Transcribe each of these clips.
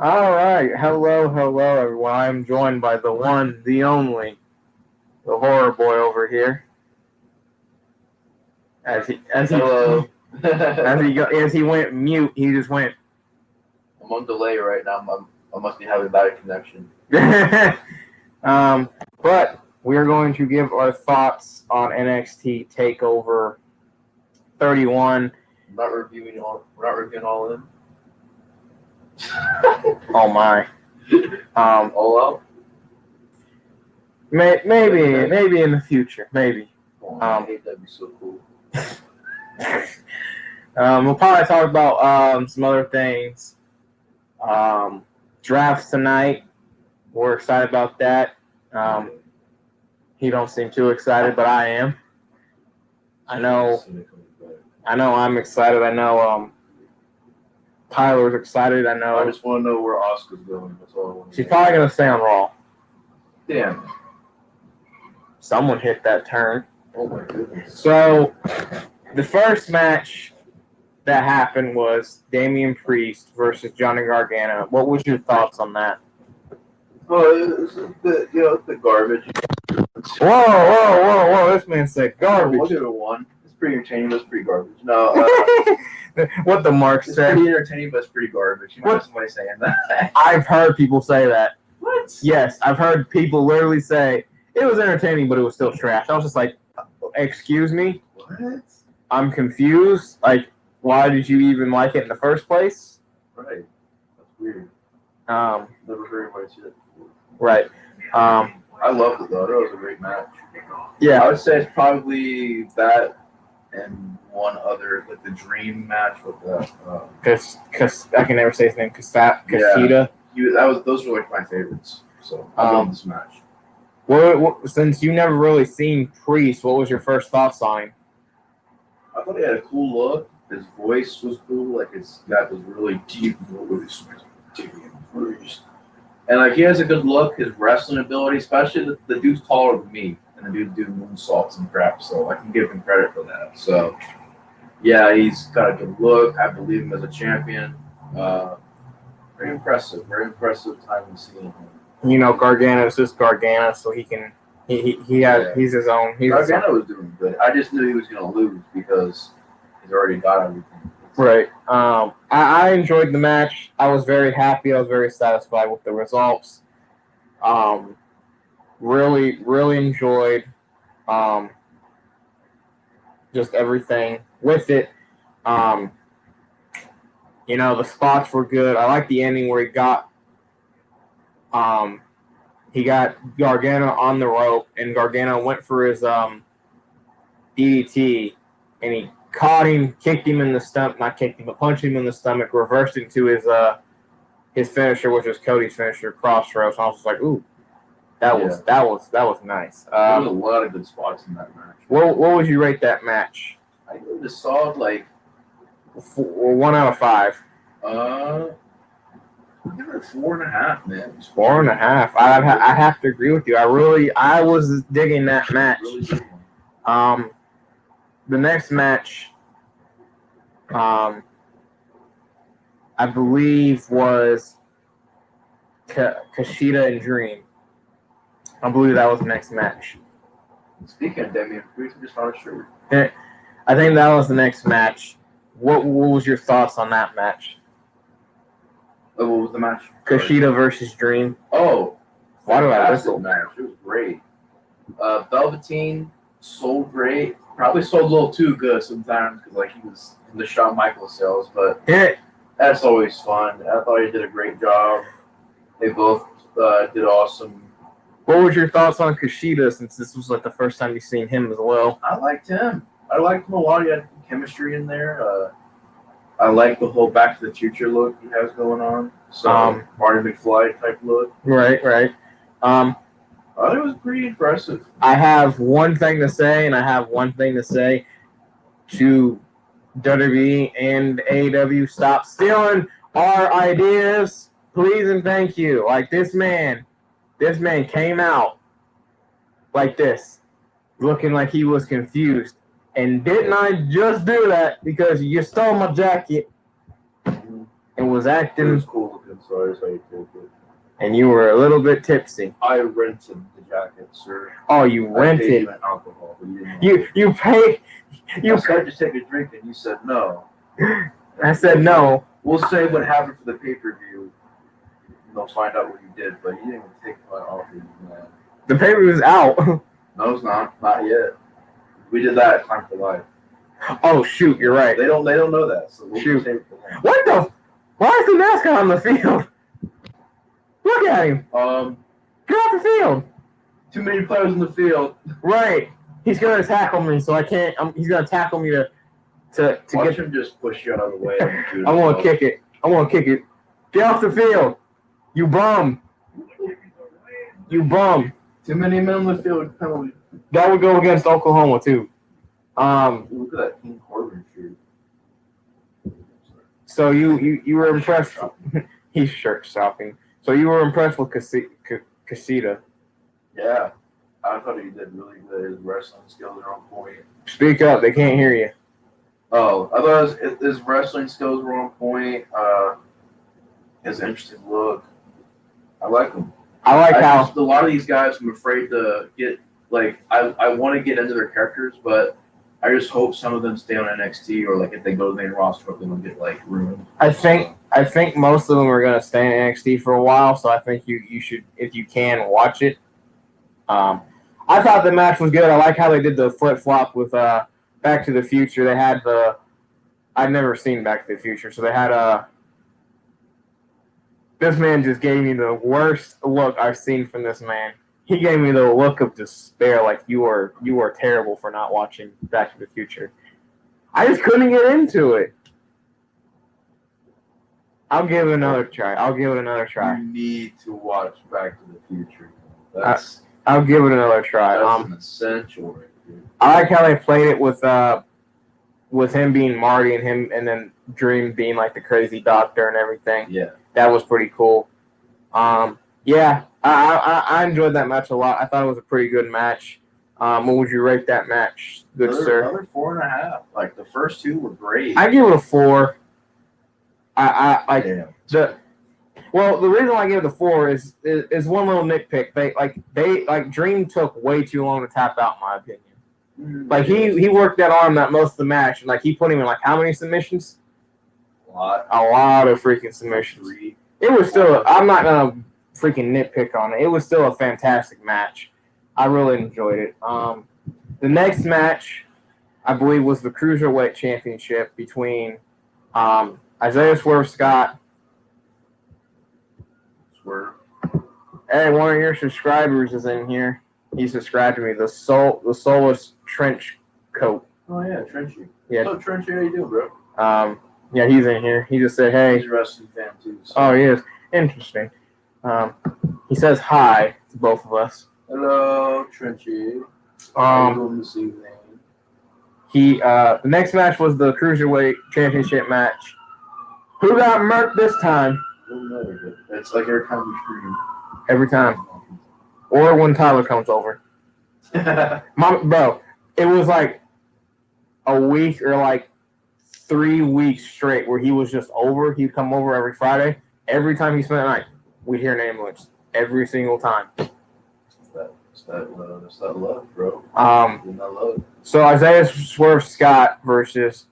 All right, hello, everyone. I'm joined by the one, the only, the horror boy over here. Hello. As he went mute, he just went. I'm on delay right now. I must be having bad connection. But we're going to give our thoughts on NXT Takeover 31. We're not reviewing all in. Oh my. All out. Maybe in the future, maybe. I hate that'd be so cool. We'll probably talk about some other things. Drafts tonight. We're excited about that. He don't seem too excited, but I am. I know I'm excited. I know Tyler's excited. I know. I just want to know where Oscar's going. That's all I want to She's probably going to stay on Raw. Damn. Someone hit that turn. Oh my goodness. So, the first match that happened was Damian Priest versus Johnny Gargano. What was your thoughts on that? Oh, it's a bit garbage. Whoa! This man said garbage. We'll give it a 1. It's pretty entertaining, but it's pretty garbage. No, what the Mark it's said. pretty entertaining, but it's pretty garbage. You might have somebody saying that. I've heard people say that. What? Yes, I've heard people literally say it was entertaining, but it was still trash. I was just like, excuse me? What? I'm confused. Like, why did you even like it in the first place? Right. That's weird. Never heard anybody say that before. Right. I loved it though. That was a great match. Yeah. I would say it's probably that and one other, like the dream match with the. Because I can never say his name. Kushida. Those were like my favorites. So I love this match. Since you never really seen Priest, what was your first thoughts on him? I thought he had a cool look. His voice was cool. Like it's got this really deep voice. And like he has a good look. His wrestling ability, especially the dude's taller than me, and the dude doing moonsaults and crap. So I can give him credit for that. So yeah, he's got a good look. I believe him as a champion. Very impressive time to see him. You know, Gargano's just Gargano, so he's his own. Gargano was doing good. I just knew he was going to lose because he's already got everything. Right. I enjoyed the match. I was very happy. I was very satisfied with the results. Really enjoyed just everything with it. The spots were good. I like the ending where he got Gargano on the rope, and Gargano went for his DDT, and he caught him, kicked him in the stomach, not kicked him, but punched him in the stomach, reversed into his finisher, which was Cody's finisher, Crossroads. And I was just like, ooh, that was nice. There was a lot of good spots in that match. What would you rate that match? I give it a solid 1 out of 5. I give it a 4.5, man. 4.5. I have to agree with you. I was digging that match. The next match, I believe was Kushida and Dream. I believe that was the next match. Speaking of Damian Priest, just not sure. I think that was the next match. What was your thoughts on that match? Oh, what was the match? Kushida versus Dream. Oh, why do I whistle? Match. It was great. Velveteen sold great. Probably sold a little too good sometimes because he was in the Shawn Michaels sales, but that's always fun. I thought he did a great job. They both did awesome. What was your thoughts on Kushida since this was the first time you've seen him as well? I liked him. I liked him a lot. He had chemistry in there. I like the whole Back to the Future look he has going on. So Marty McFly type look. Right. I thought it was pretty impressive. I have one thing to say, and I have one thing to say to WWE and AEW. Stop stealing our ideas, please and thank you. This man came out like this, looking like he was confused. And didn't I just do that because you stole my jacket? and was It acting, was cool looking, so I you took it. and you were a little bit tipsy. I rented the jacket, sir. Oh, you I paid rented. you an alcohol, but you didn't. You pay. You said just take a drink, and you said no. I said no. We'll say what happened for the pay-per-view. And they'll find out what you did, but you didn't even take my offer, man. The paper was out. No, it's not. Not yet. We did that at Time for Life. Oh shoot, you're right. They don't know that. So we'll Shoot. take it for them. What the? Why is the mascot on the field? Look at him. Get off the field. Too many players in the field. Right. He's gonna tackle me, so I can't. He's gonna tackle me to Watch get. him just push you out of the way. I want to kick it. I want to kick it. Get off the field. You bum. You bum. Too many men on the field penalty. That would go against Oklahoma too. Look at that King Corbin shirt. So you were impressed. He's shirt shopping. So you were impressed with Casita. Yeah, I thought he did really good. His wrestling skills are on point. Speak up. They can't hear you. Oh, I thought his wrestling skills were on point. His interesting look. I like him. I like how a lot of these guys I'm afraid to get. Like I want to get into their characters, but I just hope some of them stay on NXT, or like if they go to the main roster, they don't get like ruined. I think most of them are gonna stay in NXT for a while. So I think you should, if you can, watch it. I thought the match was good. I like how they did the flip flop with Back to the Future. They had I'd never seen Back to the Future, so they had this man just gave me the worst look I've seen from this man. He gave me the look of despair, like you are terrible for not watching Back to the Future. I just couldn't get into it. I'll give it another try. You need to watch Back to the Future. I'll give it another try. That's an essential right here. I like how they played it with him being Marty and then Dream being like the crazy doctor and everything. Yeah. That was pretty cool. Yeah, I enjoyed that match a lot. I thought it was a pretty good match. What would you rate that match, good sir? Another 4.5. Like the first two were great. I give it a 4. Damn. The reason why I give it a 4 is one little nitpick. They Dream took way too long to tap out, in my opinion. Like he worked that arm that most of the match, and like he put him in like how many submissions? A lot of freaking submissions. It was still. I'm not gonna freaking nitpick on it. It was still a fantastic match. I really enjoyed it. The next match, I believe, was the Cruiserweight Championship between Isaiah Swerve Scott. Hey, one of your subscribers is in here. He subscribed to me. The Soulless Trench Coat. Oh yeah, Trenchy. Yeah. So Trenchy, how you doing, bro? Yeah, he's in here. He just said, "Hey." He's a wrestling fan too. So. Oh, he is. Interesting. He says hi to both of us. Hello, Trenchy. How you doing this evening? The next match was the Cruiserweight Championship match. Who got murked this time? It's like every time we stream. Every time. Or when Tyler comes over. Bro, it was like a week or like 3 weeks straight where he was just over. He'd come over every Friday. Every time he spent the night, we'd hear an ambulance. Every single time. It's that love, bro. Love. So Isaiah Swerve Scott versus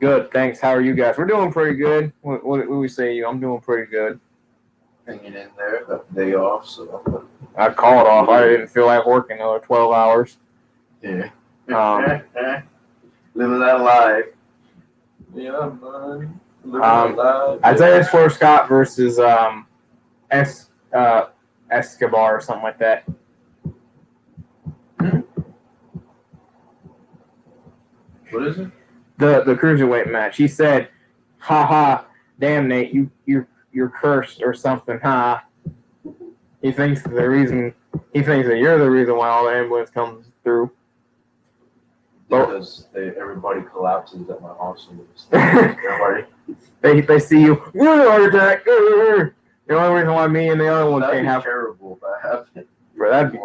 good, thanks. How are you guys? We're doing pretty good. What do we say you? I'm doing pretty good. Hanging in there. Got the day off, so I called off. I didn't feel like working another 12 hours. Yeah. Living that life. Yeah, man. Isaiah Swerve Scott versus Escobar or something like that. What is it? The cruiserweight match. He said, "Ha ha, damn Nate, you're cursed or something." Ha. He thinks that you're the reason why all the ambulance comes through. Because everybody collapses at my hospital. Everybody. They see you. Heart attack. The only reason why me and the other one can't have. Terrible if that happened. Bro, that'd be.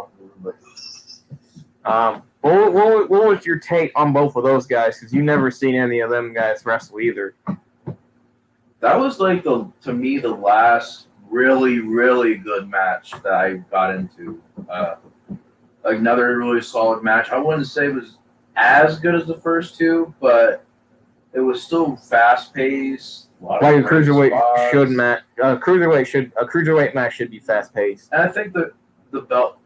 What was your take on both of those guys? Because you never seen any of them guys wrestle either. That was like to me the last really, really good match that I got into. Another really solid match. I wouldn't say it was as good as the first two, but it was still fast paced. Like a cruiserweight should match. A cruiserweight match should be fast paced. And I think the belt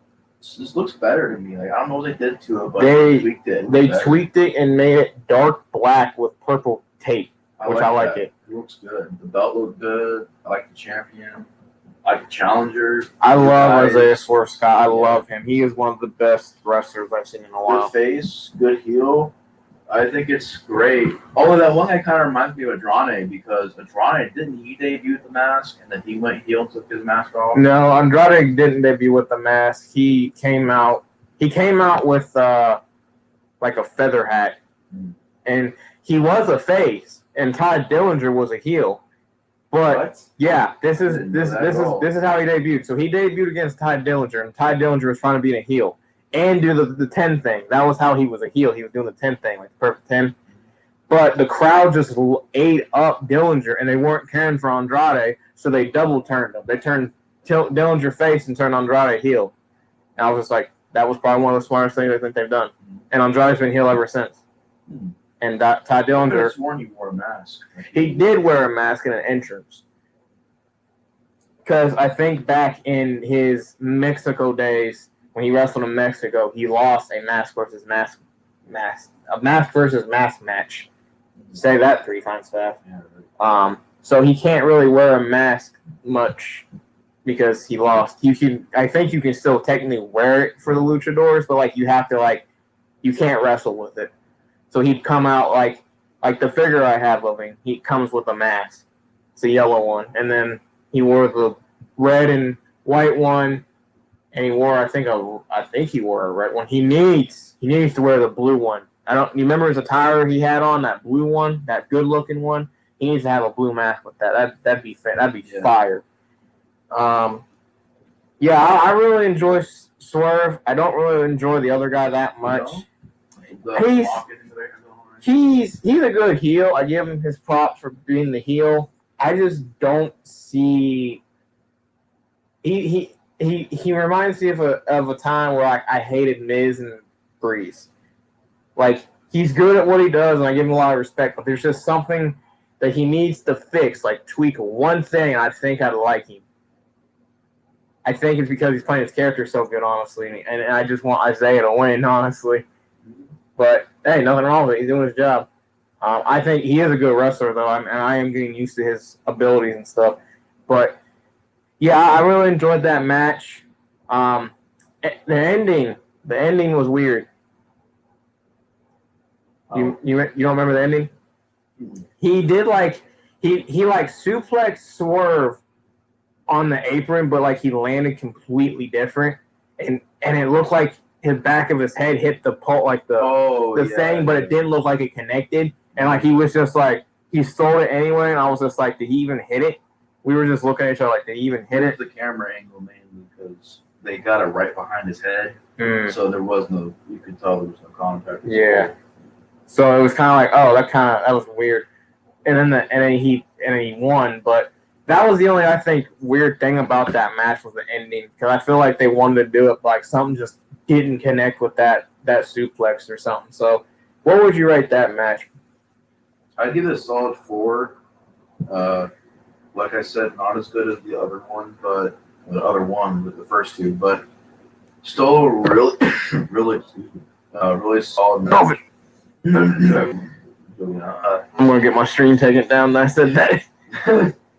just looks better to me. Like, I don't know what they did to it, but they tweaked it. They tweaked it and made it dark black with purple tape, which I like it. It looks good. The belt looked good. I like the champion. I like the challenger. I love Isaiah Swerve Scott. I love him. He is one of the best wrestlers I've seen in a while. Good face, good heel. I think it's great. Although that one guy kind of reminds me of Andrade, because Andrade, didn't he debut with the mask and then he went heel and took his mask off? No, Andrade didn't debut with the mask. He came out with like a feather hat, and he was a face, and Ty Dillinger was a heel. But yeah, this is how he debuted. So he debuted against Ty Dillinger, and Ty Dillinger was trying to be a heel and do the 10 thing. That was how he was a heel. He was doing the 10 thing, like the perfect 10. But the crowd just ate up Dillinger, and they weren't caring for Andrade, so they double turned him. They turned Dillinger face and turned Andrade heel. And I was just like, that was probably one of the smartest things I think they've done. And Andrade's been heel ever since. And Ty Dillinger. I could have sworn he wore a mask. He did wear a mask in an entrance. Because I think back in his Mexico days, when he wrestled in Mexico, he lost a mask versus mask match. Say that 3 times fast. So he can't really wear a mask much because he lost. I think you can still technically wear it for the luchadors, but like you have to you can't wrestle with it. So he'd come out like the figure I have of him. He comes with a mask. It's a yellow one, and then he wore the red and white one, and he wore I think he wore a red one. He needs to wear the blue one. You remember his attire he had on, that blue one, that good looking one? He needs to have a blue mask with that. That'd be fire. I really enjoy Swerve. I don't really enjoy the other guy that much. He's a good heel. I give him his props for being the heel. I just don't see. He reminds me of a time where I hated Miz and Breeze. Like, he's good at what he does, and I give him a lot of respect. But there's just something that he needs to fix, like tweak one thing. And I think I'd like him. I think it's because he's playing his character so good, honestly, and I just want Isaiah to win, honestly. But hey, nothing wrong with it. He's doing his job. I think he is a good wrestler, though, and I am getting used to his abilities and stuff. But yeah, I really enjoyed that match. The ending was weird. You don't remember the ending? He did he suplex Swerve on the apron, but he landed completely different, and it looked like his back of his head hit the pole, thing, but it didn't look like it connected, and he was just he stole it anyway, and I was just did he even hit it? We were just looking at each other did he even hit it? The camera angle mainly because they got it right behind his head, so there was no. You could tell there was no contact. Yeah. So it was kind of that was weird, and then he won, but that was the only I think weird thing about that match was the ending, because I feel like they wanted to do it something just didn't connect with that suplex or something. So what would you rate that match? I'd give it a solid 4. Like I said, not as good as the other one, but with the first two, but still really really solid match. I'm gonna get my stream taken down. I said that.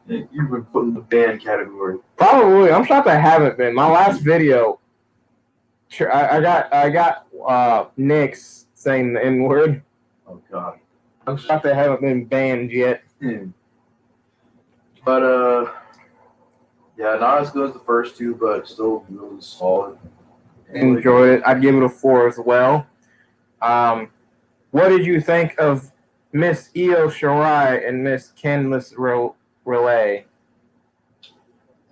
You've been put in the banned category. Probably. I'm shocked I haven't been. My last video, I got Nick's saying the N-word. Oh God. I'm shocked I haven't been banned yet. But not as good as the first two, but still really solid. Enjoyed it. I'd give it a 4 as well. What did you think of Miss Io Shirai and Miss Candice Relay?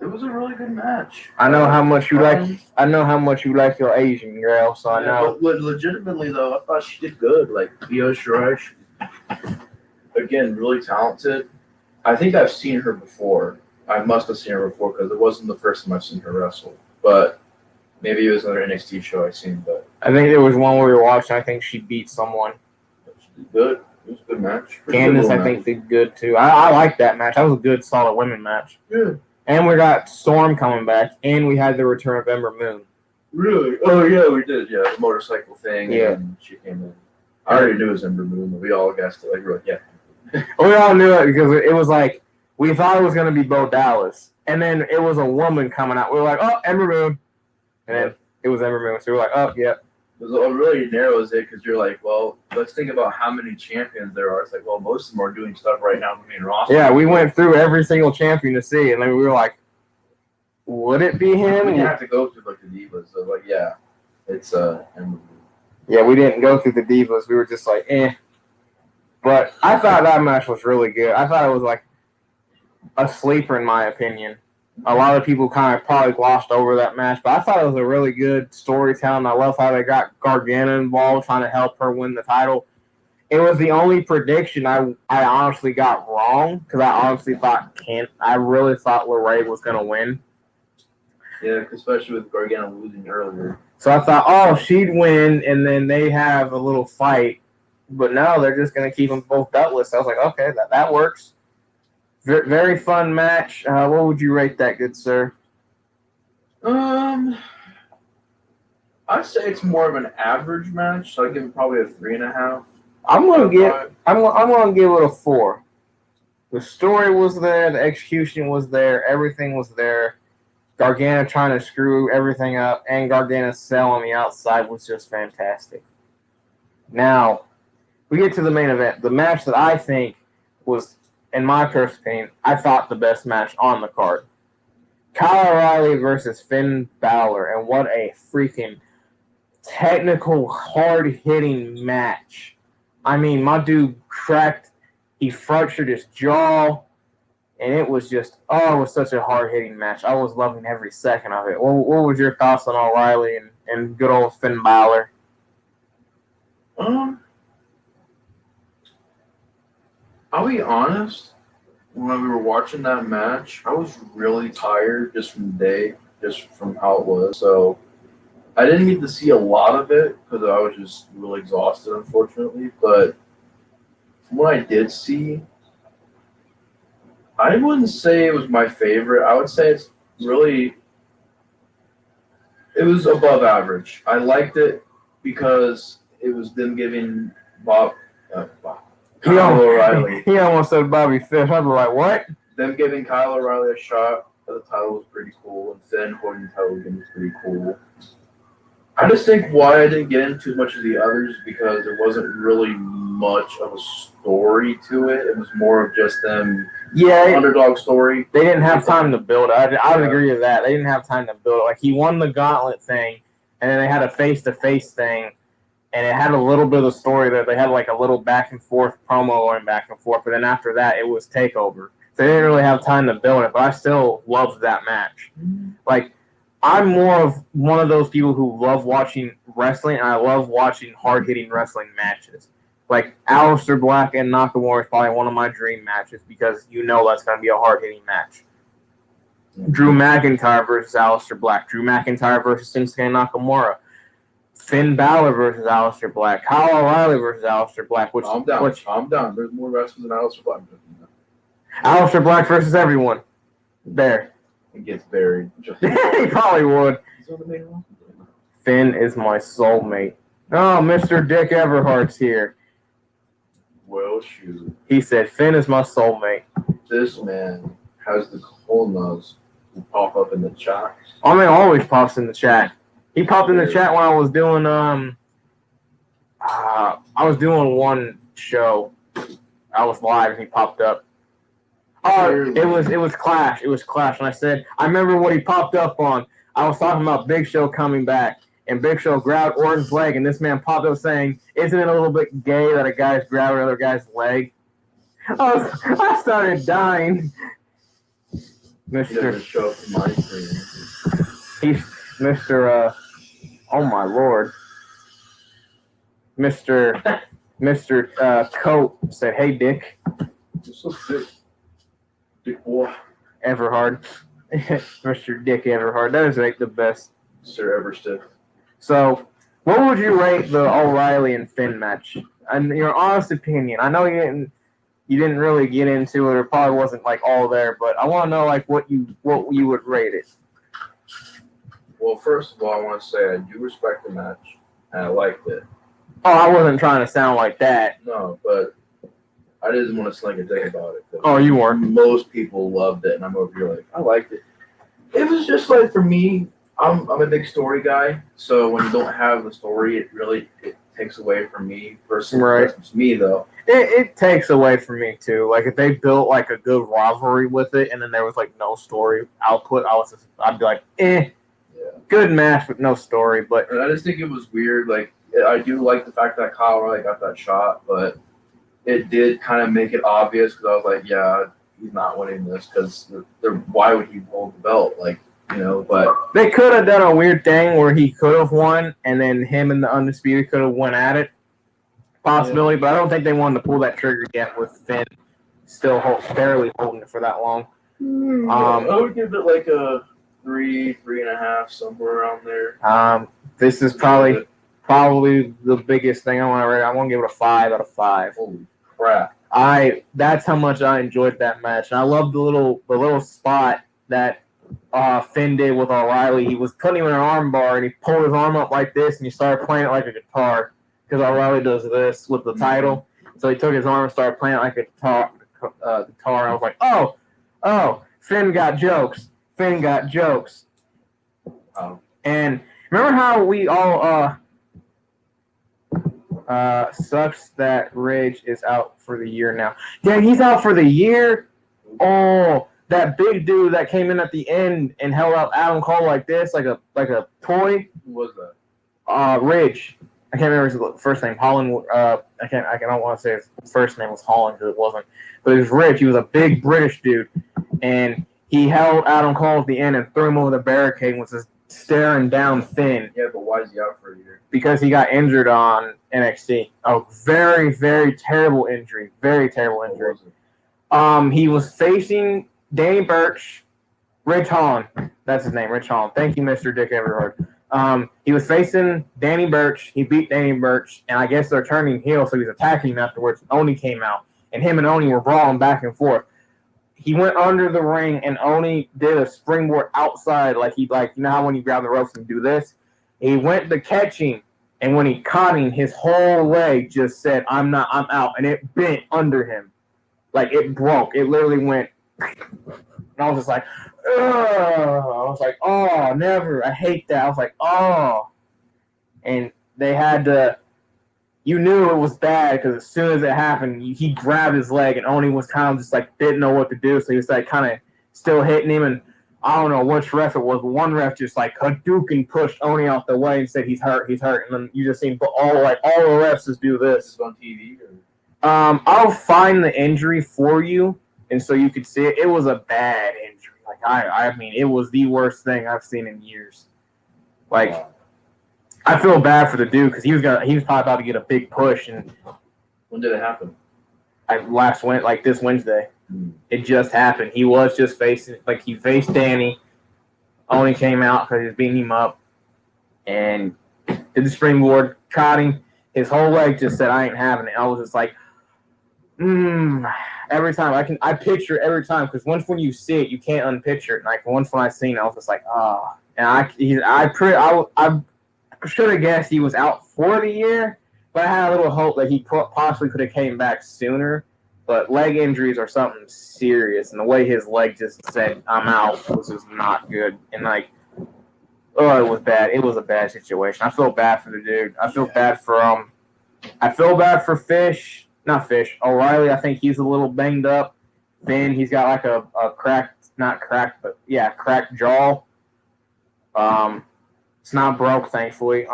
It was a really good match. I know how much you like. I know how much you like your Asian girl, so I know. But legitimately though, I thought she did good. Like Io Shirai, again, really talented. I think I've seen her before. I must have seen her before because it wasn't the first time I've seen her wrestle. But maybe it was another NXT show I've seen. But I think there was one where we were watching. I think she beat someone. she did good. It was a good match. Candice, I think, did good too. I like that match. That was a good, solid women match. Yeah. And we got Storm coming back, and we had the return of Ember Moon. Really? Oh yeah, we did. Yeah, the motorcycle thing. Yeah. And she came in. I already knew it was Ember Moon, but we all guessed it. Like, we're like, yeah. We all knew it because it was like we thought it was going to be Bo Dallas, and then it was a woman coming out. We were like, "Oh, Ember Moon," and then it was Ember Moon. So we were like, "Oh, yeah." It really narrows it because you're like, well, let's think about how many champions there are. It's like, well, most of them are doing stuff right now in the main roster. Yeah, we went through every single champion to see, and then we were like, "Would it be him?" We didn't have to go through like the divas. So like, yeah, it's Ember Moon. Yeah, we didn't go through the divas. We were just like, eh. But I thought that match was really good. I thought it was like a sleeper in my opinion. A lot of people kind of probably glossed over that match, but I thought it was a really good storytelling. I love how they got Gargano involved, trying to help her win the title. It was the only prediction I honestly got wrong because I really thought LeRae was going to win. Yeah, especially with Gargano losing earlier. So I thought, oh, she'd win, and then they have a little fight. But no, they're just going to keep them both beltless. So I was like, okay, that works. Very fun match. What would you rate that, good sir? I'd say it's more of an average match. So I give it probably a 3.5. I'm gonna give it a 4. The story was there, the execution was there, everything was there. Gargano trying to screw everything up, and Gargano's sell on the outside was just fantastic. Now, we get to the main event. The match that I think was, in my personal opinion, I thought the best match on the card. Kyle O'Reilly versus Finn Balor, and what a freaking technical, hard-hitting match. I mean, my dude he fractured his jaw, and it was just, it was such a hard-hitting match. I was loving every second of it. What was your thoughts on O'Reilly and good old Finn Balor? I'll be honest, when we were watching that match, I was really tired just from the day, just from how it was. So I didn't get to see a lot of it because I was just really exhausted, unfortunately. But from what I did see, I wouldn't say it was my favorite. I would say it was above average. I liked it because it was them giving Kyle O'Reilly. He almost said Bobby Fish. I was like, what? Them giving Kyle O'Reilly a shot at the title was pretty cool, and Finn holding the title again was pretty cool. I just think why I didn't get into as much of the others because there wasn't really much of a story to it. It was more of just them underdog story. They didn't have time to build it. I would agree with that. They didn't have time to build it. Like, he won the gauntlet thing, and then they had a face-to-face thing, and it had a little bit of the story that they had like a little back-and-forth promo going back and forth, but then after that, it was TakeOver. So they didn't really have time to build it, but I still loved that match. Like, I'm more of one of those people who love watching wrestling, and I love watching hard-hitting wrestling matches. Like, Aleister Black and Nakamura is probably one of my dream matches because you know that's going to be a hard-hitting match. Drew McIntyre versus Aleister Black. Drew McIntyre versus Shinsuke Nakamura. Finn Balor versus Aleister Black. Kyle O'Reilly versus Aleister Black. I'm down. There's more wrestlers than Aleister Black. Aleister Black versus everyone. There. He gets buried. He probably would. Finn is my soulmate. Oh, Mr. Dick Everhart's here. Well, shoot. He said, Finn is my soulmate. This man has the cojones to pop up in the chat. I mean, always pops in the chat. He popped in the chat when I was doing one show. I was live and he popped up. Oh, it was Clash. It was Clash. And I said, I remember what he popped up on. I was talking about Big Show coming back. And Big Show grabbed Orton's leg, and this man popped up saying, isn't it a little bit gay that a guy's grabbing another guy's leg? I started dying. He doesn't show up to my screen. He's Mr. Oh my lord. Mr. Coat said, "Hey, Dick." What's up, Dick? Dick boy. Everhard. Mr. Dick Everhard. That is like the best. Sir Everstick. So, what would you rate the O'Reilly and Finn match? In your honest opinion, I know you didn't really get into it, or probably wasn't like all there, but I want to know like what you would rate it. Well, first of all, I want to say I do respect the match, and I liked it. Oh, I wasn't trying to sound like that. No, but I didn't want to sling a dick about it. Oh, you weren't. Most people loved it, and I'm over here like, I liked it. It was just like, for me, I'm a big story guy, so when you don't have the story, it takes away from me personally. Right. It's me though. It takes away from me too. Like if they built like a good rivalry with it, and then there was like no story output, I'd be like, Yeah. Good match with no story. But And I just think it was weird. Like I do like the fact that Kyle O'Reilly got that shot, but it did kind of make it obvious because I was like, yeah, he's not winning this because why would he hold the belt? Like, you know, but they could have done a weird thing where he could have won, and then him and the Undisputed could have went at it. Possibility, but I don't think they wanted to pull that trigger yet with Finn still barely holding it for that long. I would give it like a 3.5, somewhere around there. This is probably the biggest thing I want to rate. I want to give it a 5 out of 5. Holy crap! That's how much I enjoyed that match. And I love the little spot that Finn did with O'Reilly. He was putting him in an arm bar, and he pulled his arm up like this, and he started playing it like a guitar. Because O'Reilly does this with the title. So he took his arm and started playing it like a guitar. I was like, oh, Finn got jokes. Finn got jokes. And remember how we all sucks that Ridge is out for the year now. Yeah, he's out for the year? Oh, that big dude that came in at the end and held out Adam Cole like this, like a toy. Who was that? Ridge. I can't remember his first name. Holland. I don't want to say his first name was Holland because it wasn't. But it was Rich. He was a big British dude, and he held Adam Cole at the end and threw him over the barricade and was just staring down Finn. Yeah, but why is he out for a year? Because he got injured on NXT. A very, very terrible injury. Very terrible injury. He was facing Danny Burch, Rich Holland. That's his name, Rich Holland. Thank you, Mr. Dick Everhard. He was facing Danny Burch. He beat Danny Burch, and I guess they're turning heel, so he's attacking him afterwards. Oni came out, and him and Oni were brawling back and forth. He went under the ring, and Oni did a springboard outside, like you know how when you grab the ropes and do this? He went to catch him, and when he caught him, his whole leg just said, I'm out, and it bent under him. Like, it broke. It literally went, and I was just like, ugh. I was like, oh, never. I hate that. I was like, oh. And they had to, you knew it was bad because as soon as it happened, he grabbed his leg and Oni was kind of just like, didn't know what to do. So he was like kind of still hitting him. And I don't know which ref it was, but one ref just like Hadouken pushed Oni out the way and said, he's hurt. And then you just seen all the refs just do this. Is it on TV? Or? I'll find the injury for you. And so you could see it. It was a bad injury. Like I mean, it was the worst thing I've seen in years. Like, wow. I feel bad for the dude because he was probably about to get a big push. And when did it happen? This Wednesday. It just happened. He was just he faced Danny. Only came out because he was beating him up, and did the springboard, caught him. His whole leg just said, "I ain't having it." I was just like, Every time I picture it every time because once when you see it, you can't unpicture it. And like once when I seen it, I was just like, ah. And I should have guessed he was out for the year, but I had a little hope that he possibly could have came back sooner. But leg injuries are something serious, and the way his leg just said, "I'm out," was just not good. And it was bad. It was a bad situation. I feel bad for the dude. I feel bad for Fish. Not Fish. O'Reilly, I think he's a little banged up. Finn, he's got like a cracked jaw. It's not broke, thankfully.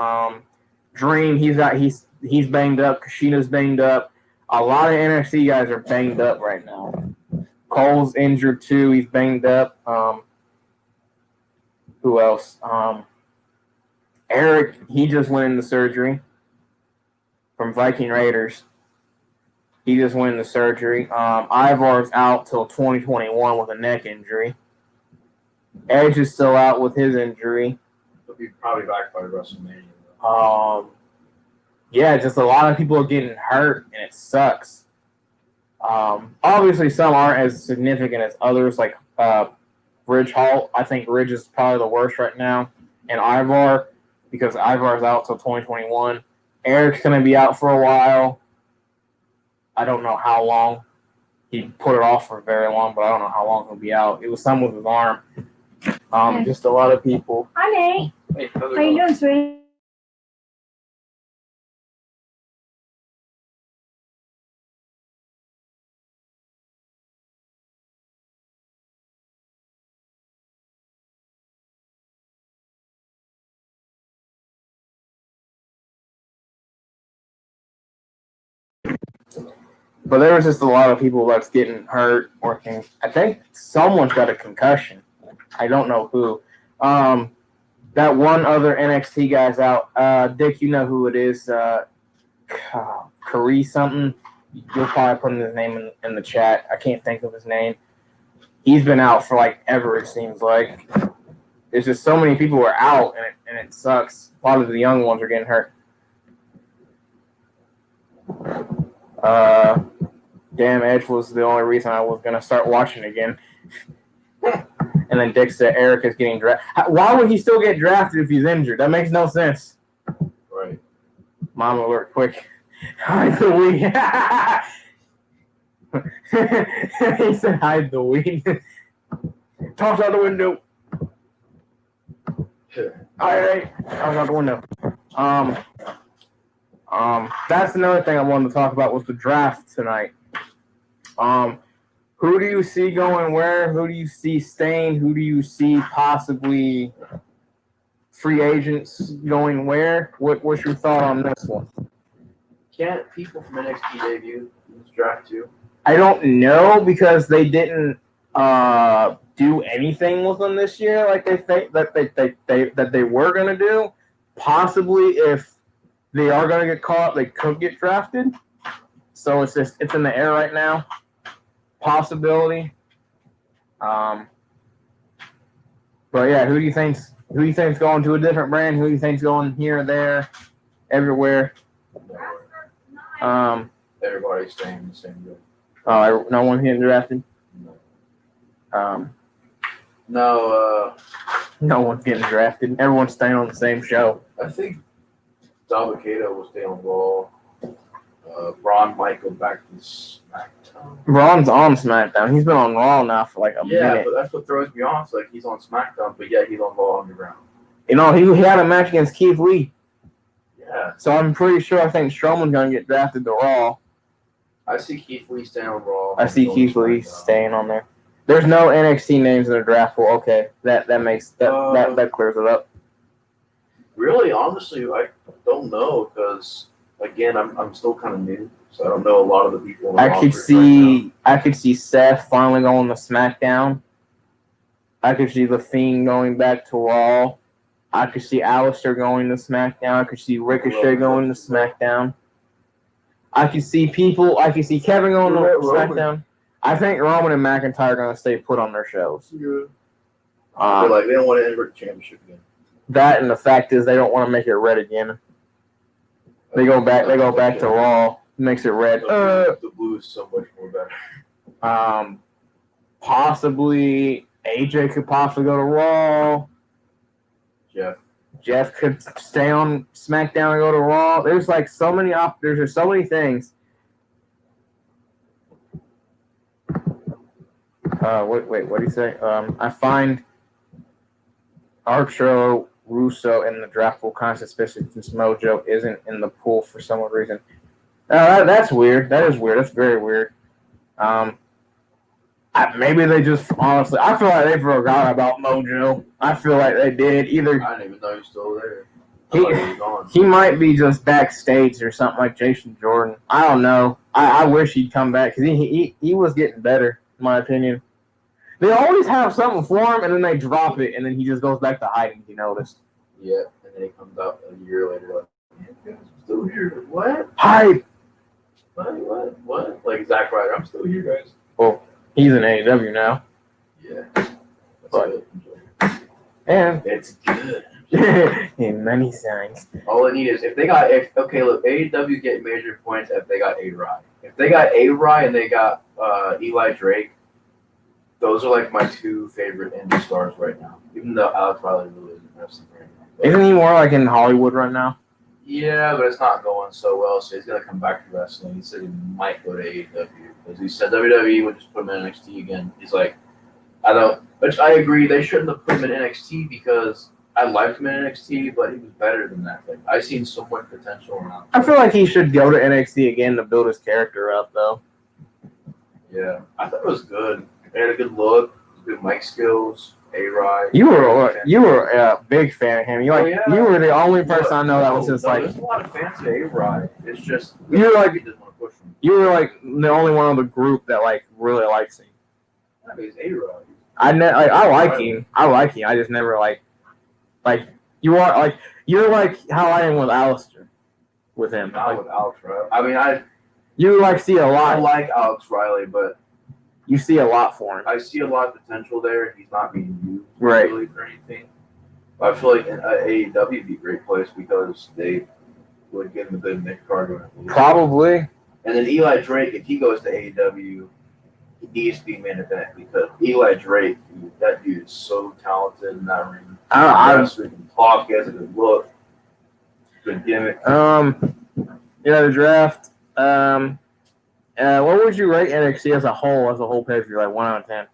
Dream, he's banged up. Kushina's banged up. A lot of NXT guys are banged up right now. Cole's injured too. He's banged up. Who else? Eric, he just went into surgery from Viking Raiders. He just went into surgery. Ivar's out till 2021 with a neck injury. Edge is still out with his injury. He'll be probably back by WrestleMania. Yeah, just a lot of people are getting hurt, and it sucks. Obviously, some aren't as significant as others, like Ridge Hall. I think Ridge is probably the worst right now. And Ivar, because Ivar's out till 2021. Eric's going to be out for a while. I don't know how long. He put it off for very long, but I don't know how long he'll be out. It was something with his arm. Just a lot of people. Hi, Nate. Hey, How you doing, sweetie? But there was just a lot of people that's getting hurt working. I think someone's got a concussion. I don't know who. That one other NXT guy's out. Dick, you know who it is. Curry something. You'll probably put his name in the chat. I can't think of his name. He's been out for like ever, it seems like. There's just so many people who are out, and it sucks. A lot of the young ones are getting hurt. Damn, Edge was the only reason I was going to start watching again. And then Dick said Eric is getting drafted. Why would he still get drafted if he's injured? That makes no sense. Right. Mom alert, quick. Hide the weed. He said hide the weed. Toss out the window. All right. Toss out the window. That's another thing I wanted to talk about was the draft tonight. Who do you see going where? Who do you see staying? Who do you see possibly free agents going where? What's your thought on this one? Can't people from NXT debut in this draft too? I don't know because they didn't do anything with them this year like they think that they were gonna do. Possibly if they are gonna get caught, they could get drafted. So it's in the air right now. Possibility. But yeah, who do you think's going to a different brand? Who do you think's going here and there, everywhere? Everybody's staying in the same room. No one getting drafted. No. No one's getting drafted. Everyone's staying on the same show. I think Dalvacado will stay on Raw. Braun might go back to SmackDown. Braun's on SmackDown. He's been on Raw now for like a minute. Yeah, but that's what throws me off. It's like he's on SmackDown, but yeah, he's on Raw Underground. You know, he had a match against Keith Lee. Yeah. So I'm pretty sure I think Strowman's going to get drafted to Raw. I see Keith Lee staying on Raw. I see Keith Lee staying on there. There's no NXT names in the draft pool. Okay, that makes that clears it up. Really, honestly, I don't know because again, I'm still kind of new, so I don't know a lot of the people. On the I could see Seth finally going to SmackDown. I could see The Fiend going back to Raw. I could see Alistair going to SmackDown. I could see Ricochet going to SmackDown. I could see Kevin going to SmackDown. I think Roman and McIntyre are going to stay put on their shows. Yeah. They don't want to invert the championship again. That and the fact is they don't want to make it red again. They go back to Raw. Makes it red. The blue is so much more better. Possibly AJ could possibly go to Raw. Jeff could stay on SmackDown and go to Raw. There's like so many there's so many things. Wait, what do you say? I find Archer, Russo, and the draft pool kind of suspicious since Mojo isn't in the pool for some reason. That's weird. That is weird. That's very weird. Maybe they just honestly. I feel like they forgot about Mojo. I feel like they did. Either I didn't even know he was still there. He might be just backstage or something like Jason Jordan. I don't know. I wish he'd come back because he was getting better. my opinion. They always have something for him, and then they drop it, and then he just goes back to hiding. If you noticed. Yeah, and then he comes out a year later like, yeah, guys, I'm still here. What? Hype. What? Like Zack Ryder, I'm still here, guys. Well, he's in AEW now. Yeah. That's But- good. And It's good. in many signs. All I need is look, AEW get major points if they got A-Rod. If they got A-Rod and they got Eli Drake, those are like my two favorite indie stars right now. Even though Alex Riley really isn't wrestling right now. But, Isn't he more like in Hollywood right now? yeah, but it's not going so well, so he's gonna come back to wrestling. He said he might go to AEW because he said WWE would just put him in NXT again. He's like, which I agree, they shouldn't have put him in NXT because I liked him in NXT, but he was better than that. Like I seen so much potential around. I feel like he should go to NXT again to build his character up, though. Yeah, I thought it was good. They had a good look, good mic skills, A-Rod. You were a big fan of him. You were the only person I know that was just like. There's a lot of fans of A-Rod. It's just You were like- he didn't want to push him. You were like the only one of the group that like really likes him. I mean, it's A-Rod. I like him. I like him. I just never like you're like how I am with Alistair, with him. Not with Alex Riley. I mean, You like see a I lot. like Alex Riley, but You see a lot for him. I see a lot of potential there. He's not being used Right. really for anything. But I feel like AEW would be a great place because they would give him a good mid card. Probably. And then Eli Drake, if he goes to AEW, he needs to be main event because Eli Drake, that dude is so talented in that ring. He can talk, he has a good look, good gimmick. The draft. What would you rate NXT as a whole pay-per-view, like 1 out of 10?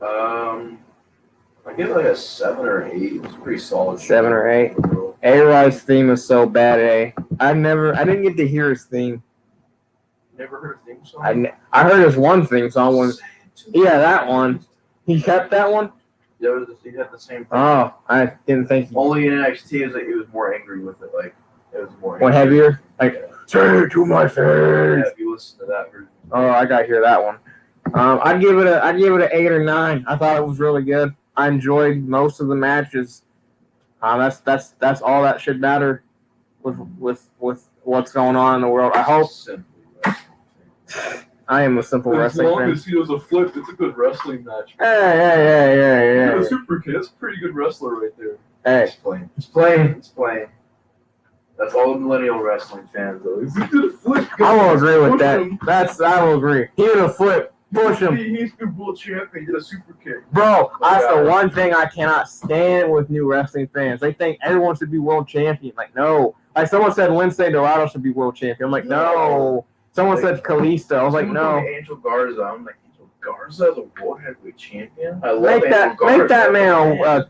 I give it like a 7 or 8. It's pretty solid. 7 or 8. A-Rod's theme is so bad, eh? I didn't get to hear his theme. Never heard a theme song? I heard his one theme song when, yeah, that one. He kept that one? Yeah, he had the same thing. Oh, I didn't think he Only in NXT is like he was more angry with it. Like it was more. went angry. heavier. Like, say it to my face. Yeah, if you listen to that version. Oh, I gotta hear that one. I'd give it an 8 or 9. I thought it was really good. I enjoyed most of the matches. That's all that should matter with what's going on in the world. I hope. I am a simple wrestling fan. As long as he does a flip, it's a good wrestling match. Hey. Super kid, that's a pretty good wrestler right there. Hey. It's plain. That's all the millennial wrestling fans though. He did a flip. I will agree with that. I will agree. He did a flip. Push him. He's been world champion. He did a super kick. Bro, that's the one thing I cannot stand with new wrestling fans. They think everyone should be world champion. Like, no. Like, someone said Wednesday Dorado should be world champion. I'm like, no. Someone said Kalisto. I was like, no. Angel Garza. I'm like, Angel Garza, the world heavyweight champion. I love Make that man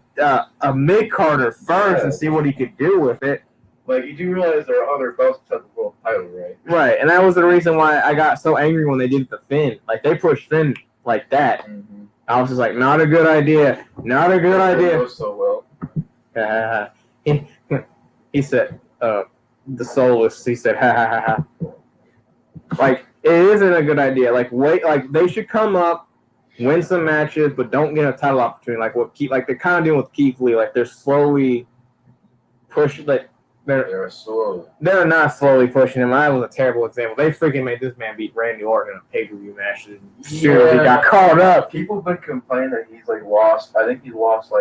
a mid-carder first and Yeah. see what he could do with it. Like, you do realize there are other belts that have the world title, right? Right, and that was the reason why I got so angry when they did the Finn. Like, they pushed Finn like that. Mm-hmm. I was just like, not a good idea. Not a good It idea. goes so well. He said, the soloist, he said, ha ha ha ha. Like, it isn't a good idea. Like, they should come up, win some matches, but don't get a title opportunity. Like they're kind of doing with Keith Lee. Like, they're slowly pushing, like, they're not slowly pushing him. That was a terrible example. They freaking made this man beat Randy Orton in a pay-per-view match. As soon as he got called up. People have been complaining that he's like lost. I think he's lost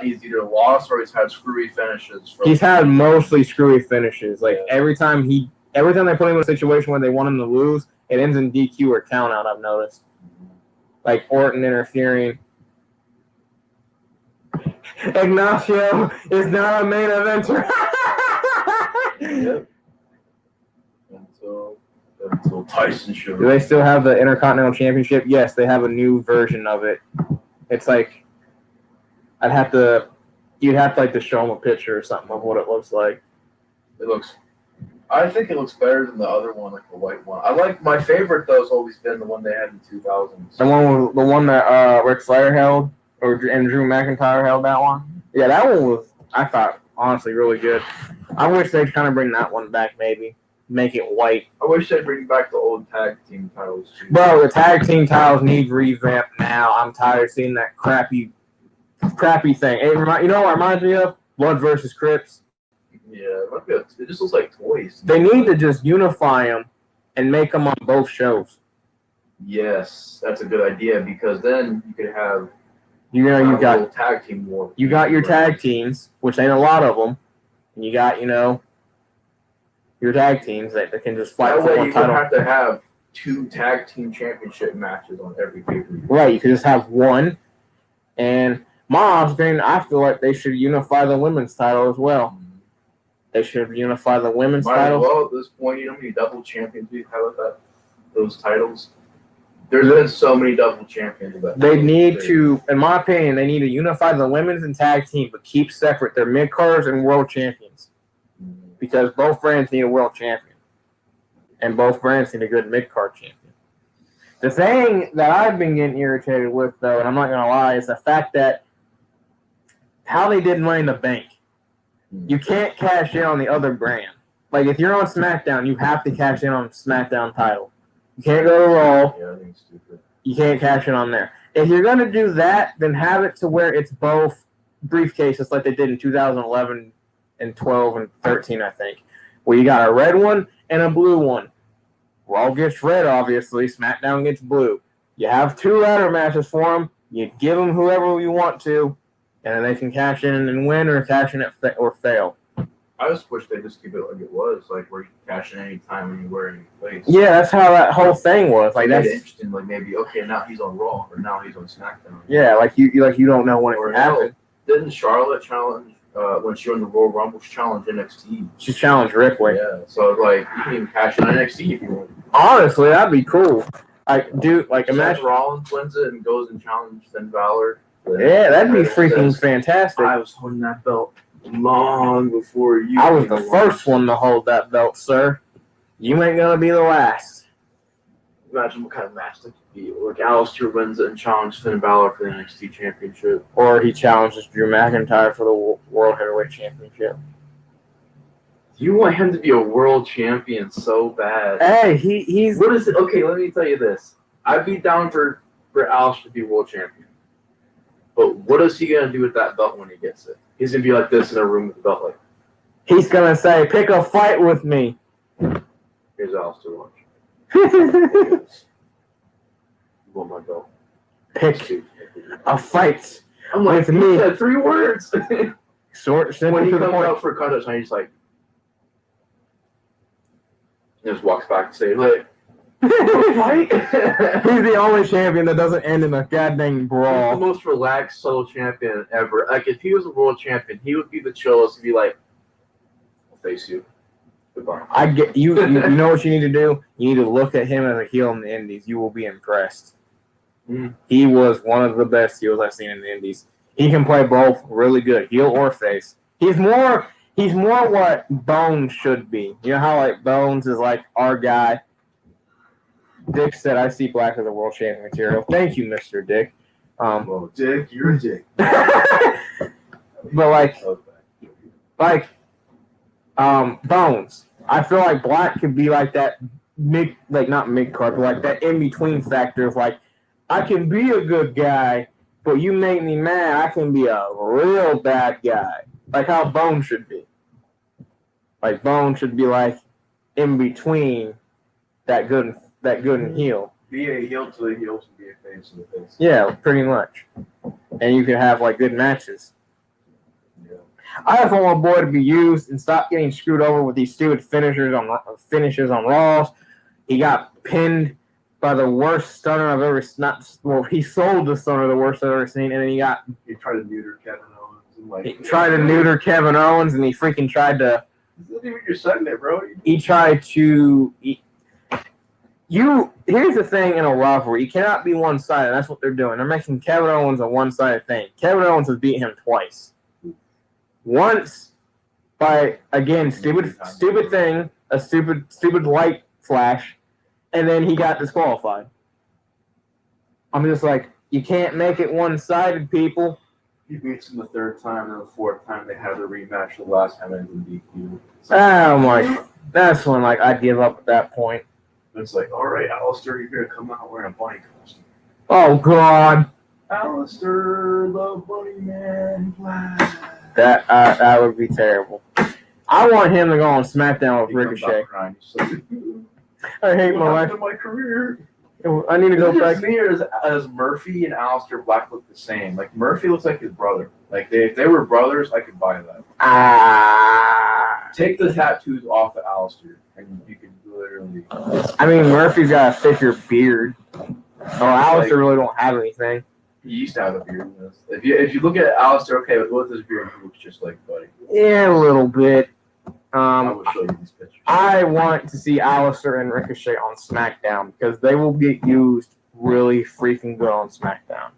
he's either lost or he's had screwy finishes. He's had mostly screwy finishes. Like every time they put him in a situation where they want him to lose, it ends in DQ or count out, I've noticed. Like Orton interfering. Ignacio is not a main eventer. Yep. Until Tyson shows. Do they still have the Intercontinental Championship? Yes, they have a new version of it. It's like you'd have to like to show them a picture or something of what it looks like. I think it looks better than the other one, like the white one. I like my favorite though has always been the one they had in 2000s. The one that Ric Flair held, and Drew McIntyre held that one. Yeah, that one was, I thought, honestly really good. I wish they'd kind of bring that one back maybe. make it white. I wish they'd bring back the old tag team titles too. Bro, the tag team titles need revamp now. I'm tired of seeing that crappy thing. You know what it reminds me of? Blood versus Crips. Yeah, it just looks like toys. They need to just unify them and make them on both shows. Yes, that's a good idea because then you could have you got tag team war. You got your tag teams, which ain't a lot of them, and you got your tag teams that can just fight that for way one you title. don't have to have 2 tag team championship matches on every pay-per-view. Right, you could just have one. And my opinion, I feel like they should unify the women's title as well. They should unify the women's title. Well, at this point, you know how many double champions we have with those titles? There's been so many double champions. They need to, in my opinion, they need to unify the women's and tag team, but keep separate their mid-carders and world champions. Because both brands need a world champion. And both brands need a good mid-card champion. The thing that I've been getting irritated with, though, and I'm not going to lie, is the fact that how they did Money in the Bank. You can't cash in on the other brand. Like, if you're on SmackDown, you have to cash in on the SmackDown title. You can't go to Raw. Yeah, I think it's stupid. You can't cash in on there. If you're going to do that, then have it to where it's both briefcases like they did in 2011 and 12 and 13, I think, where you got a red one and a blue one. Raw gets red, obviously. SmackDown gets blue. You have 2 ladder matches for them. You give them whoever you want to, and then they can cash in and win or cash in or fail. I just wish they just keep it like it was, like where you can cash in any time, anywhere, any place. Yeah, that's how that whole thing was. Like that's interesting. Like maybe now he's on Raw or now he's on SmackDown. Yeah, like you don't know when it will happen. Didn't Charlotte challenge when she won the Royal Rumble? She challenged NXT. She challenged Ripley. Yeah, so like you can even cash in on NXT if you want. Honestly, that'd be cool. Imagine Rollins wins it and goes and challenges Finn Balor. Yeah, that'd be freaking fantastic. I was holding that belt long before you. I was the first one to hold that belt, sir. You ain't gonna be the last. Imagine what kind of match that could be. Like Alistair wins it and challenges Finn Balor for the NXT Championship. Or he challenges Drew McIntyre for the World Heavyweight Championship. You want him to be a world champion so bad. Hey, he's... What is it? Okay, let me tell you this. I'd be down for Alistair to be world champion. But what is he going to do with that belt when he gets it? He's going to be like this in a room with the belt like. He's going to say, pick a fight with me. Here's Alistair watch. You want my belt? Pick a fight. I'm like, he said 3 words. Short, simple when he to the comes point. out for a contest, he's like, he just walks back and says, like, fight? He's the only champion that doesn't end in a goddamn brawl. He's the most relaxed, subtle champion ever. Like, if he was a world champion, he would be the chillest. He'd be like, I'll face you. Goodbye. I get you. You know what you need to do? You need to look at him as a heel in the Indies. You will be impressed. He was one of the best heels I've seen in the Indies. He can play both really good, heel or face. He's more what Bones should be. You know how like Bones is like our guy. Dick said, "I see Black as a world champion material." Thank you, Mr. Dick. Well, Dick, you're a dick. But Bones. I feel like Black could be like that not mid-card, but like that in-between factor of like, I can be a good guy, but you make me mad, I can be a real bad guy. Like how Bones should be. Like Bones should be like in between that good and heel. Be a heel to the heels and be a face to the face. Yeah, pretty much. And you can have like good matches. Yeah. I just want my boy to be used and stop getting screwed over with these stupid finishes on Raws. He got pinned by the worst stunner I've ever he sold the stunner the worst I've ever seen, and then he tried to neuter Kevin Owens. He tried to neuter Kevin Owens, and he freaking tried to. This isn't even your Sunday, bro. He tried to. Here's the thing in a rivalry. You cannot be one-sided. That's what they're doing. They're making Kevin Owens a one-sided thing. Kevin Owens has beat him twice. Once by, again, stupid thing, a stupid light flash, and then he got disqualified. I'm just like, you can't make it one-sided, people. He beats him the 3rd time, and the 4th time they had the rematch. The last time it was DQ. Oh my! That's when like I'd give up at that point. It's like, all right, Alistair, you're gonna come out wearing a bunny costume. Oh God, Alistair, the Bunny Man. that would be terrible. I want him to go on SmackDown with He comes Ricochet. out crying. He's like, I hate my what life. happened to my career? I need to go back. Me as Murphy and Alistair Black look the same. Like Murphy looks like his brother. Like if they were brothers, I could buy that. Take the tattoos off of Alistair, and you can literally. I mean, Murphy's got a thicker beard. Oh, Alistair really don't have anything. He used to have a beard. If you look at Alistair, okay, with his beard, he looks just like Buddy. Yeah, a little bit. I will show you these pictures. I want to see Alistair and Ricochet on SmackDown because they will get used really freaking good on SmackDown.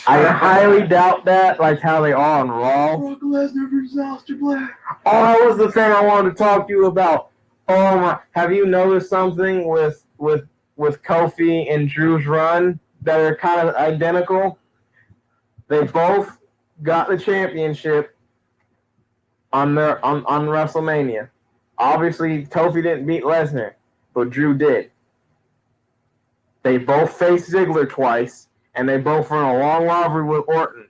I highly doubt that, like how they are on Raw. Brock Lesnar versus Aleister Black. Oh, that was the thing I wanted to talk to you about. Oh my! Have you noticed something with Kofi and Drew's run that are kind of identical? They both got the championship on WrestleMania. Obviously, Kofi didn't beat Lesnar, but Drew did. They both faced Ziggler twice, and they both were in a long rivalry with Orton.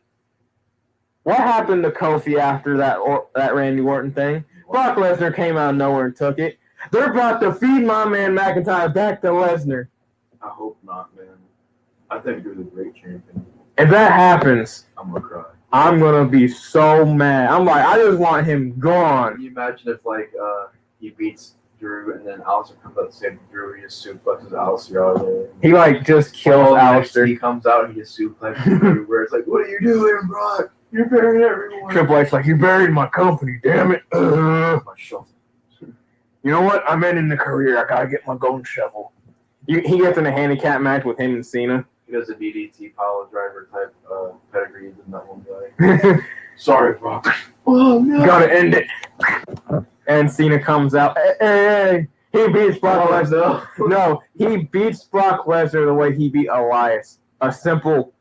What happened to Kofi after that Randy Orton thing? Brock Lesnar came out of nowhere and took it. They're about to feed my man McIntyre back to Lesnar. I hope not, man. I think Drew's a great champion. If that happens, I'm gonna cry. I'm gonna be so mad. I'm like, I just want him gone. Can you imagine if he beats Drew and then Alistair comes out to save Drew, he just suplexes Alistair out of there. He like just kills Alistair. He comes out and he just suplexes Drew, where it's like, what are you doing, Brock? You're burying everyone. Triple H like, you buried my company, damn it. My shovel. You know what? I'm ending the career. I gotta get my golden shovel. He gets in a handicap match with him and Cena. He does a DDT pile driver type pedigrees in that one guy. Sorry, Brock. Oh no. Gotta end it. And Cena comes out. Hey. He beats Brock Lesnar. No, he beats Brock Lesnar the way he beat Elias. A simple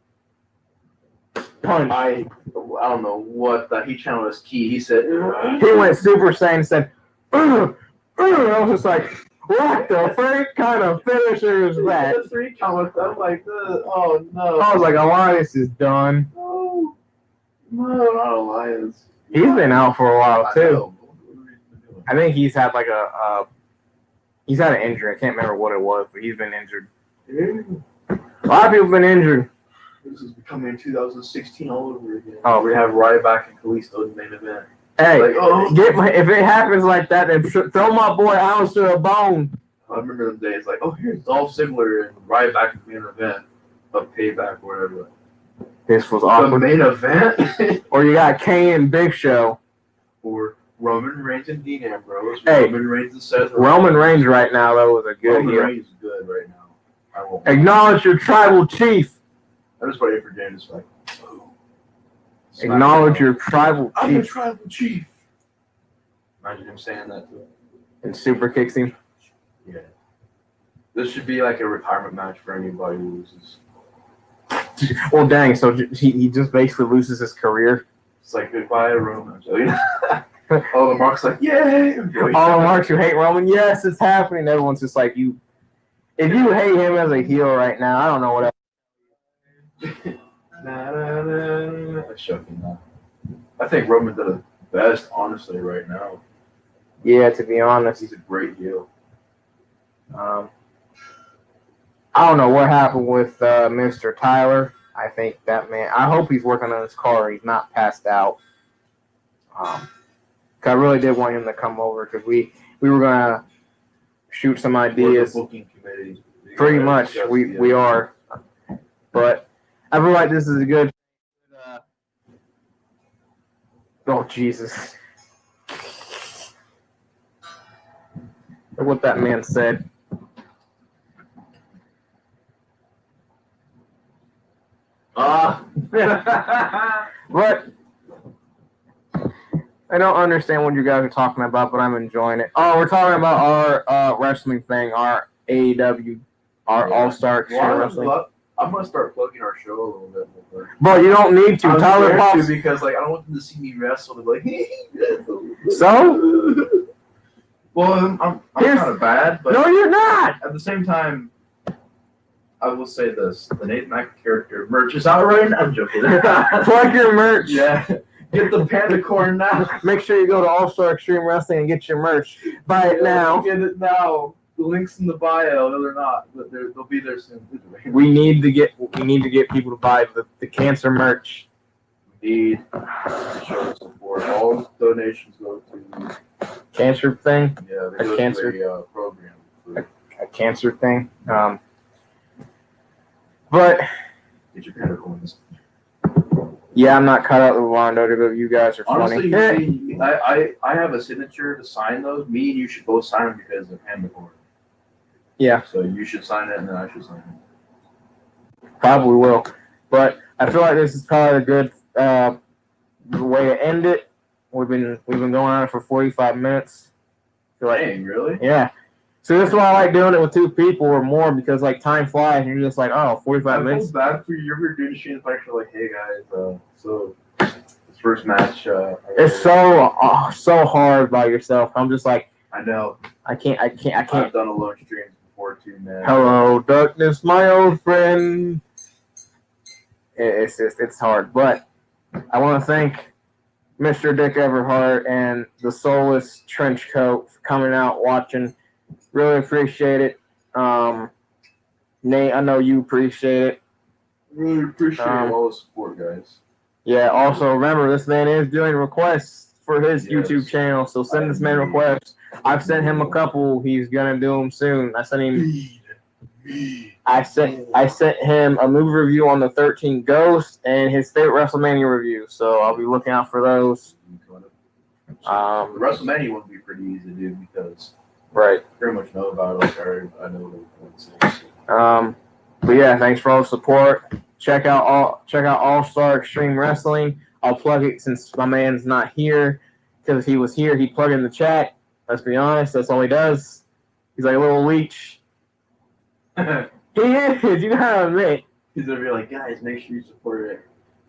punch. I don't know what he channeled his key. He said he went Super Saiyan and said, I was just like, what the freak kind of finisher is that? The 3 count. I'm like, oh no. I was like, Elias is done. No, not Elias. He's been out for a while too. I think he's had like he's had an injury. I can't remember what it was, but he's been injured. A lot of people have been injured. This is becoming 2016 all over again. Oh, we have Ryback and Kalisto in the main event. Hey, like, if it happens like that, then throw my boy Alistair a bone. I remember them days like, oh, here's Dolph Ziggler and Ryback in the main event of Payback or whatever. This was awkward. The main event? Or you got Kane and Big Show. Or Roman Reigns and Dean Ambrose. Hey, Roman Reigns and Seth Roman Reigns right now, though, was a good Roman heel. Reigns is good right now. I won't Acknowledge your tribal chief. I'm just waiting for James to like, acknowledge your tribal chief. I'm the tribal chief. Imagine him saying that too. And super kicks him. Yeah. This should be like a retirement match for anybody who loses. Well, dang, so he just basically loses his career. It's like goodbye, Roman. All the marks like, yay! All the marks who hate Roman, yes, it's happening. Everyone's just like, you. If you hate him as a heel right now, I don't know what else. That's shocking now. I think Roman did the best, honestly, right now. Yeah, to be honest. He's a great heel. I don't know what happened with Mr. Tyler. I think that man, I hope he's working on his car. He's not passed out. Cause I really did want him to come over because we were going to shoot some ideas. Booking committee. Pretty much, we are. But I feel like this is a good. Oh Jesus! Look what that man said. But I don't understand what you guys are talking about, but I'm enjoying it. Oh, we're talking about our wrestling thing, our AEW, our All-Star Wrestling. I'm gonna start plugging our show a little bit more. But you don't need to. I'm Tyler scared Pops. to because like I don't want them to see me wrestle. They're like, hey, So? Well, I'm kind of bad, but No, you're not. at the same time, I will say this: the Nathan Mack character merch is out right now. I'm joking. Plug your merch. Yeah, get the panda corn now. Make sure you go to All Star Extreme Wrestling and get your merch. Buy it now. Get it now. The link's in the bio. No, they're not, but they'll be there soon. We need to get people to buy the cancer merch. Need to show support. All donations go to Cancer thing. yeah, they go cancer. to a program. A cancer thing. But Get your panda coins. yeah, I'm not cut out of the line. You guys are funny. Honestly, I have a signature to sign those. Me and you should both sign them because of panda corn. Yeah. So you should sign it and then I should sign it. Probably will. But I feel like this is probably a good way to end it. We've been going on it for 45 minutes. Dang, really? Yeah. So this is why I like doing it with two people or more because like time flies and you're just like, oh, 45 I minutes. feel bad for you. You're doing shit like hey guys, so this first match. It's so hard by yourself. I'm just like, I know. I can't. I've done alone streams before too, man. Hello, darkness, my old friend. It's hard, but I want to thank Mr. Dick Everhart and the Soulless Trenchcoat for coming out, watching. Really appreciate it. Nate, I know you appreciate it. Really appreciate all the support, guys. Yeah, also remember, this man is doing requests for his YouTube channel, so send this man requests. I've sent him a couple. He's going to do them soon. I sent him a movie review on the 13 Ghost and his favorite WrestleMania review, so I'll be looking out for those. The WrestleMania one would be pretty easy to do because right. I pretty much know about it. Like I know what it is. But yeah, thanks for all the support. Check out All Star Extreme Wrestling. I'll plug it since my man's not here. Because if he was here, he'd plug in the chat. Let's be honest, that's all he does. He's like a little leech. He is. You gotta admit. He's gonna be like, guys, make sure you support it.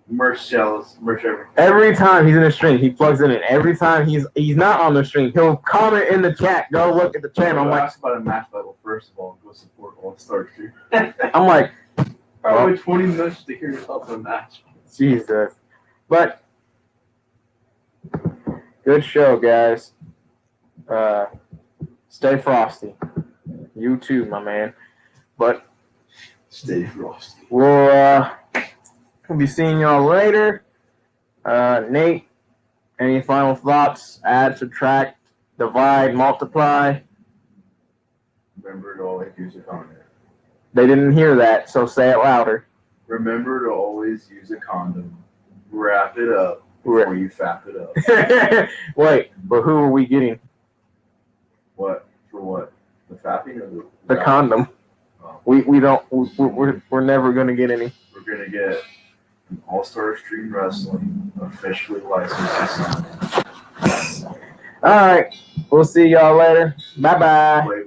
Merch shells, merch everything. Every time he's in the stream, he plugs it in. Every time he's not on the stream, he'll comment in the chat. Go look at the channel. I'm like, ask about a match level first of all. Go support All Star Stream. I'm like, probably 20 minutes to hear yourself in a match. Jesus, but good show, guys. Stay frosty. You too, my man. But stay frosty. We'll be seeing y'all later. Nate, any final thoughts? Add, subtract, divide, multiply. Remember to always use a condom. They didn't hear that, so say it louder. Remember to always use a condom. Wrap it up before you fap it up. Wait, but who are we getting? What? For what? The fapping or the condom? Oh. We're never gonna get any. We're gonna get an All-Star Extreme Wrestling officially licensed. All right, we'll see y'all later. Bye bye.